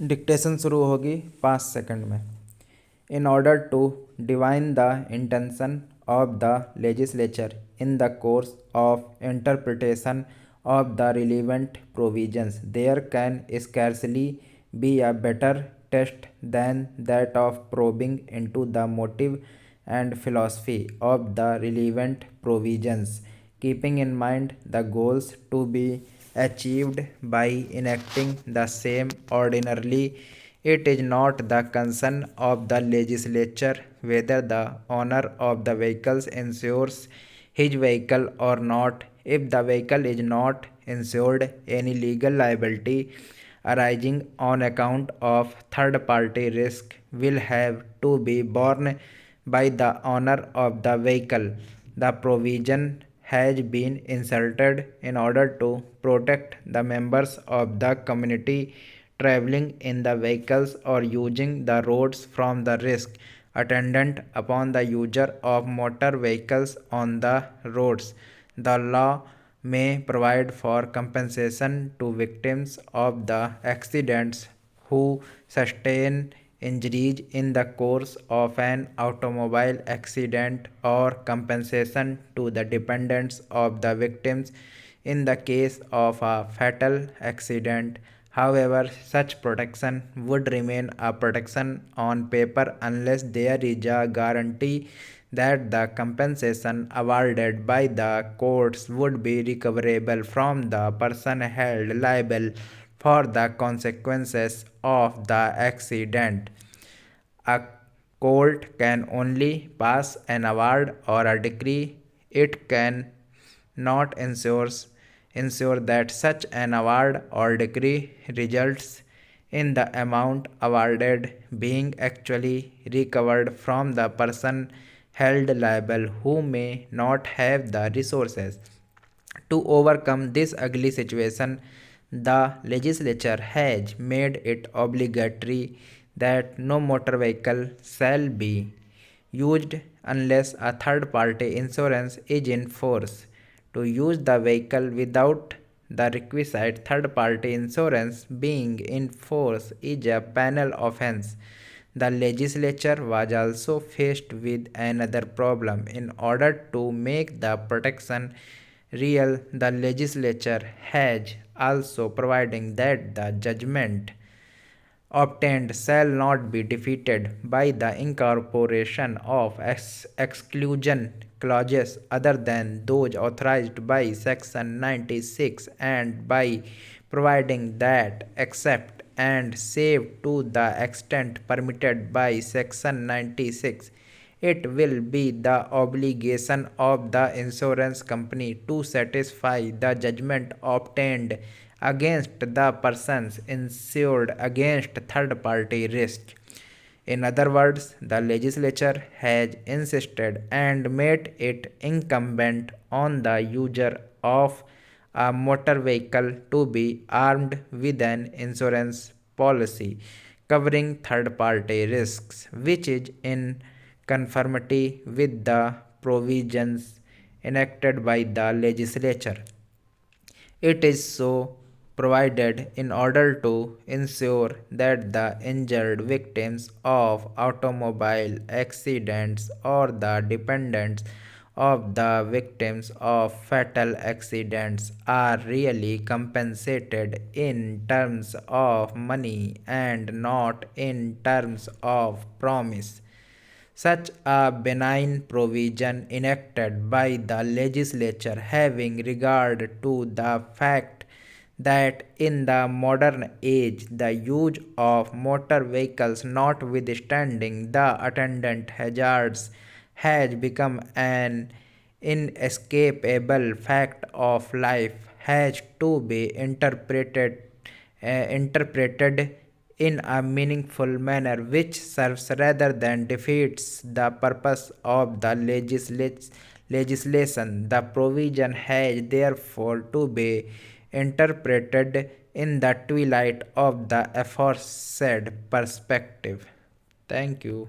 Dictation शुरू होगी 5 second में। In order to divine the intention of the legislature in the course of interpretation of the relevant provisions, there can scarcely be a better test than that of probing into the motive and philosophy of the relevant provisions, keeping in mind the goals to be achieved by enacting the same. Ordinarily, it is not the concern of the legislature whether the owner of the vehicle insures his vehicle or not. If the vehicle is not insured, any legal liability arising on account of third party risk will have to be borne by the owner of the vehicle. The provision has been inserted in order to protect the members of the community traveling in the vehicles or using the roads from the risk attendant upon the user of motor vehicles on the roads. The law may provide for compensation to victims of the accidents who sustain injuries in the course of an automobile accident, or compensation to the dependents of the victims in the case of a fatal accident. However, such protection would remain a protection on paper unless there is a guarantee that the compensation awarded by the courts would be recoverable from the person held liable for the consequences of the accident. A court can only pass an award or a decree. It can not ensure that such an award or decree results in the amount awarded being actually recovered from the person held liable, who may not have the resources. To overcome this ugly situation, the legislature has made it obligatory that no motor vehicle shall be used unless a third party insurance is in force. To use the vehicle without the requisite third party insurance being in force is a penal offense. The legislature was also faced with another problem. In order to make the protection real, the legislature has also providing that the judgment obtained shall not be defeated by the incorporation of exclusion clauses other than those authorized by Section 96, and by providing that except and save to the extent permitted by Section 96, it will be the obligation of the insurance company to satisfy the judgment obtained against the persons insured against third party risk. In other words, the legislature has insisted and made it incumbent on the user of a motor vehicle to be armed with an insurance policy covering third party risks, which is in conformity with the provisions enacted by the legislature. It is so provided in order to ensure that the injured victims of automobile accidents or the dependents of the victims of fatal accidents are really compensated in terms of money and not in terms of promise. Such a benign provision enacted by the legislature, having regard to the fact that in the modern age the use of motor vehicles, notwithstanding the attendant hazards, has become an inescapable fact of life, has to be interpreted in a meaningful manner which serves rather than defeats the purpose of the legislation. The provision has therefore to be interpreted in the twilight of the aforesaid perspective. Thank you.